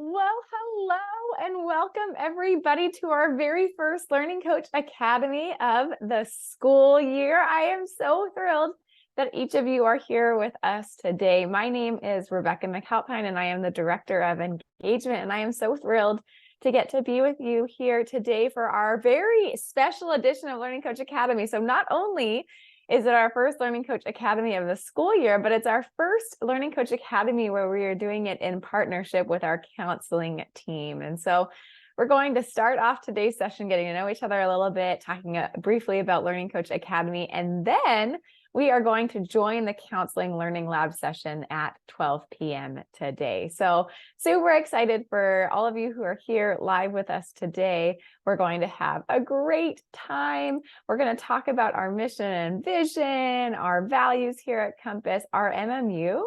Well, hello and welcome everybody to our very first Learning Coach Academy of the school year. I am so thrilled that each of you are here with us today. My name is Rebecca McAlpine and I am the Director of Engagement, and I am so thrilled to get to be with you here today for our very special edition of Learning Coach Academy. So not only is it our first Learning Coach Academy of the school year, but it's our first Learning Coach Academy where we are doing it in partnership with our counseling team. And so we're going to start off today's session getting to know each other a little bit, talking briefly about Learning Coach Academy, and then we are going to join the Counseling Learning Lab session at 12 p.m. today. So super excited for all of you who are here live with us today. We're going to have a great time. We're going to talk about our mission and vision, our values here at Compass, our MMU,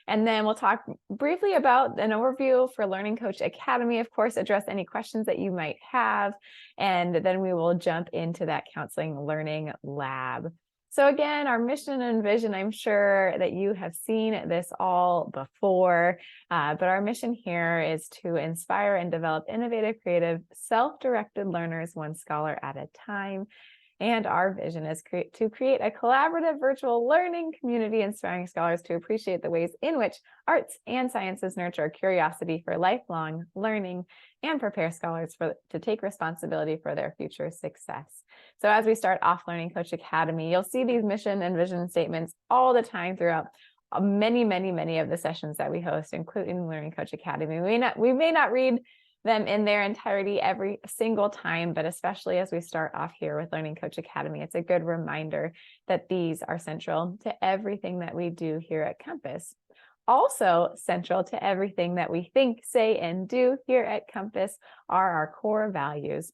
and then we'll talk briefly about an overview for Learning Coach Academy, of course, address any questions that you might have, and then we will jump into that Counseling Learning Lab. So again, our mission and vision, I'm sure that you have seen this all before, but our mission here is to inspire and develop innovative, creative, self-directed learners, one scholar at a time. And our vision is to create a collaborative virtual learning community, inspiring scholars to appreciate the ways in which arts and sciences nurture curiosity for lifelong learning and prepare scholars to take responsibility for their future success. So as we start off Learning Coach Academy, you'll see these mission and vision statements all the time throughout many of the sessions that we host, including Learning Coach Academy. We may not read them in their entirety every single time, but especially as we start off here with Learning Coach Academy, it's a good reminder that these are central to everything that we do here at Compass. Also central to everything that we think, say, and do here at Compass are our core values.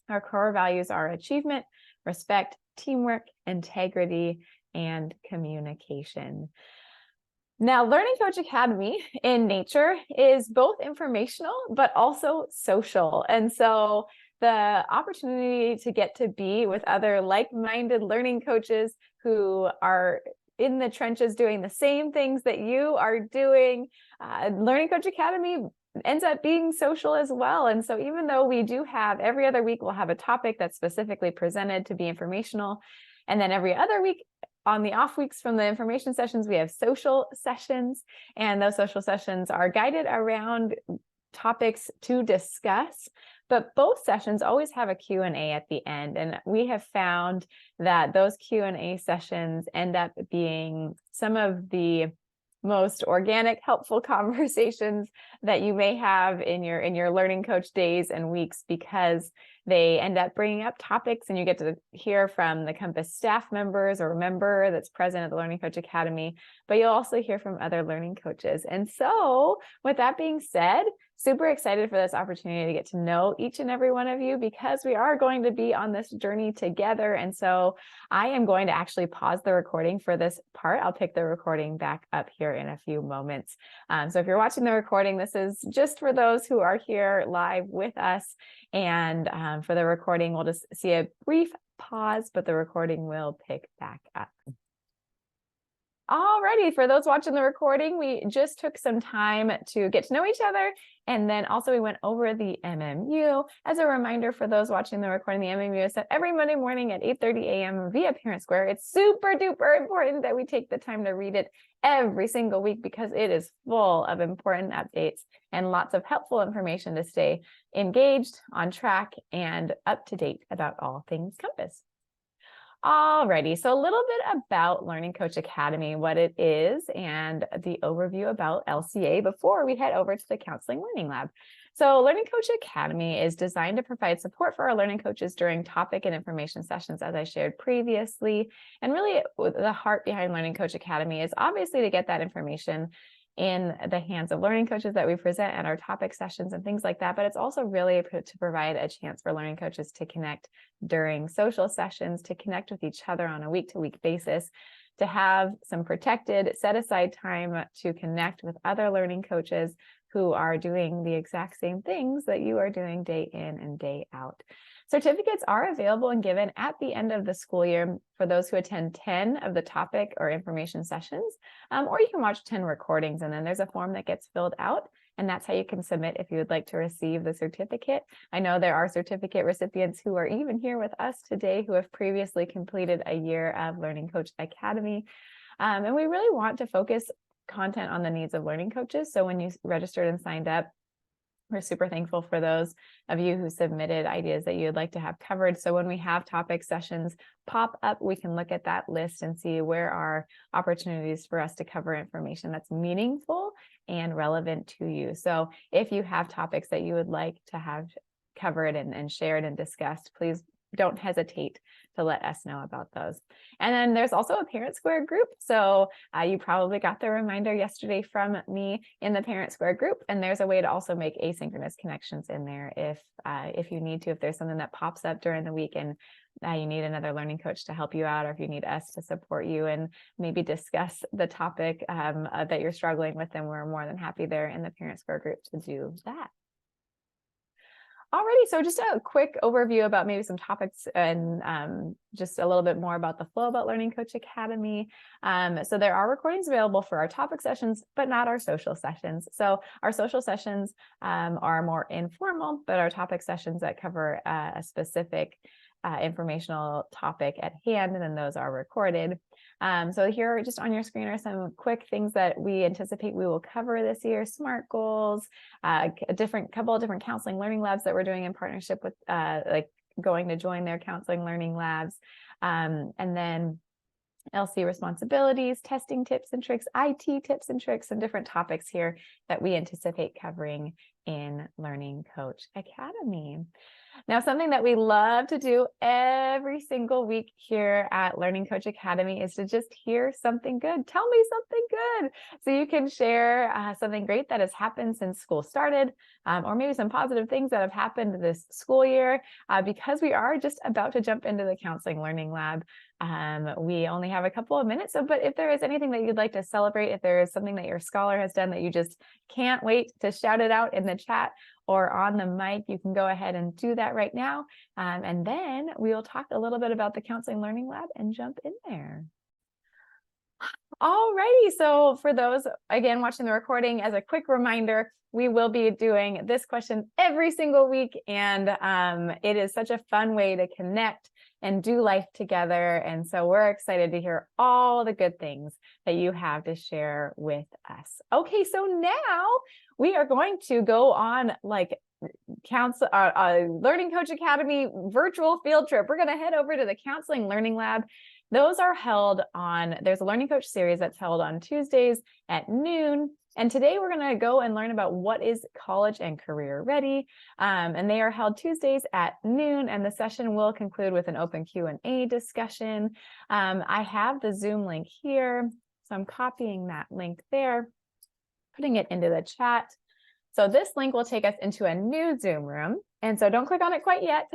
Our core values are achievement, respect, teamwork, integrity, and communication. Now, Learning Coach Academy in nature is both informational, but also social. And so the opportunity to get to be with other like-minded learning coaches who are in the trenches doing the same things that you are doing, Learning Coach Academy ends up being social as well. And so even though we do have every other week, we'll have a topic that's specifically presented to be informational. And then every other week, on the off weeks from the information sessions, we have social sessions, and those social sessions are guided around topics to discuss, but both sessions always have a Q&A at the end. And we have found that those Q&A sessions end up being some of the most organic, helpful conversations that you may have in your learning coach days and weeks, because they end up bringing up topics and you get to hear from the Compass staff members or a member that's present at the Learning Coach Academy, but you'll also hear from other learning coaches. And so with that being said, super excited for this opportunity to get to know each and every one of you, because we are going to be on this journey together. And so I am going to actually pause the recording for this part. I'll pick the recording back up here in a few moments. So if you're watching the recording, this is just for those who are here live with us. And for the recording, we'll just see a brief pause, but the recording will pick back up. Alrighty, for those watching the recording, we just took some time to get to know each other, and then also we went over the MMU. As a reminder for those watching the recording, the MMU is set every Monday morning at 8:30 a.m. via Parent Square. It's super duper important that we take the time to read it every single week, because it is full of important updates and lots of helpful information to stay engaged, on track, and up to date about all things Compass. Alrighty, so a little bit about Learning Coach Academy, what it is, and the overview about LCA before we head over to the Counseling Learning Lab. So Learning Coach Academy is designed to provide support for our learning coaches during topic and information sessions, as I shared previously. And really, the heart behind Learning Coach Academy is obviously to get that information in the hands of learning coaches that we present at our topic sessions and things like that. But it's also really to provide a chance for learning coaches to connect during social sessions, to connect with each other on a week-to-week basis, to have some protected, set-aside time to connect with other learning coaches who are doing the exact same things that you are doing day in and day out. Certificates are available and given at the end of the school year for those who attend 10 of the topic or information sessions, or you can watch 10 recordings, and then there's a form that gets filled out and that's how you can submit if you would like to receive the certificate. I know there are certificate recipients who are even here with us today who have previously completed a year of Learning Coach Academy. And we really want to focus content on the needs of learning coaches. So when you registered and signed up, we're super thankful for those of you who submitted ideas that you'd like to have covered. So when we have topic sessions pop up, we can look at that list and see where are opportunities for us to cover information that's meaningful and relevant to you. So if you have topics that you would like to have covered and shared and discussed, please don't hesitate to let us know about those. And then there's also a Parent Square group. So you probably got the reminder yesterday from me in the Parent Square group. And there's a way to also make asynchronous connections in there if you need to, if there's something that pops up during the week and you need another learning coach to help you out, or if you need us to support you and maybe discuss the topic that you're struggling with, then we're more than happy there in the Parent Square group to do that. Alrighty, so just a quick overview about maybe some topics and just a little bit more about the flow about Learning Coach Academy. So there are recordings available for our topic sessions, but not our social sessions. So our social sessions are more informal, but our topic sessions that cover a specific informational topic at hand, and then those are recorded. So here just on your screen are some quick things that we anticipate we will cover this year: SMART goals, a couple of different counseling learning labs that we're doing in partnership with like going to join their counseling learning labs, and then LC responsibilities, testing tips and tricks, IT tips and tricks, and different topics here that we anticipate covering in Learning Coach Academy. Now, something that we love to do every single week here at Learning Coach Academy is to just hear something good. Tell me something good. So you can share something great that has happened since school started, or maybe some positive things that have happened this school year, because we are just about to jump into the Counseling Learning Lab. We only have a couple of minutes, but if there is anything that you'd like to celebrate, if there is something that your scholar has done that you just can't wait to shout it out in the chat or on the mic, you can go ahead and do that right now. And then we will talk a little bit about the Counseling Learning Lab and jump in there. Alrighty, so for those, again, watching the recording, as a quick reminder, we will be doing this question every single week, and it is such a fun way to connect and do life together. And so we're excited to hear all the good things that you have to share with us. Okay, so now we are going to go on like Learning Coach Academy virtual field trip. We're going to head over to the Counseling Learning Lab. Those are held there's a Learning Coach series that's held on Tuesdays at noon. And today we're going to go and learn about what is college and career ready. And they are held Tuesdays at noon, and the session will conclude with an open Q&A discussion. I have the Zoom link here, so I'm copying that link there, putting it into the chat. So this link will take us into a new Zoom room. And so don't click on it quite yet.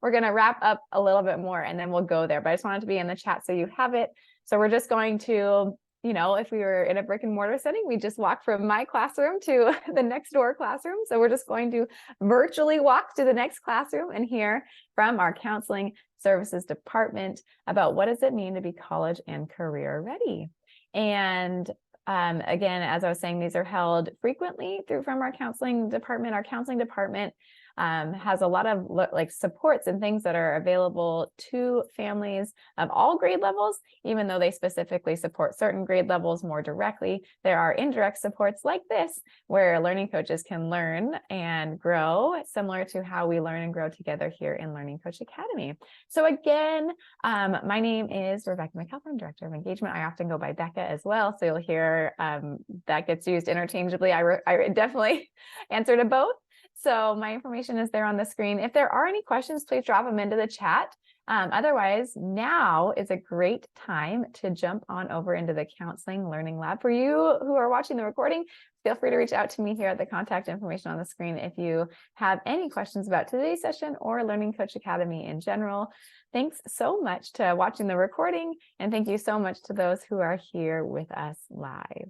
We're going to wrap up a little bit more and then we'll go there. But I just wanted to be in the chat so you have it. So we're just going to, if we were in a brick and mortar setting, we just walk from my classroom to the next door classroom. So we're just going to virtually walk to the next classroom and hear from our counseling services department about what does it mean to be college and career ready. And again, as I was saying, these are held frequently from our counseling department. Our counseling department has a lot of supports and things that are available to families of all grade levels, even though they specifically support certain grade levels more directly. There are indirect supports like this, where learning coaches can learn and grow, similar to how we learn and grow together here in Learning Coach Academy. So again, my name is Rebecca McAlpin, Director of Engagement. I often go by Becca as well, so you'll hear that gets used interchangeably. I definitely answer to both. So my information is there on the screen. If there are any questions, please drop them into the chat. Otherwise, now is a great time to jump on over into the Counseling Learning Lab. For you who are watching the recording, feel free to reach out to me here at the contact information on the screen if you have any questions about today's session or Learning Coach Academy in general. Thanks so much to watching the recording, and thank you so much to those who are here with us live.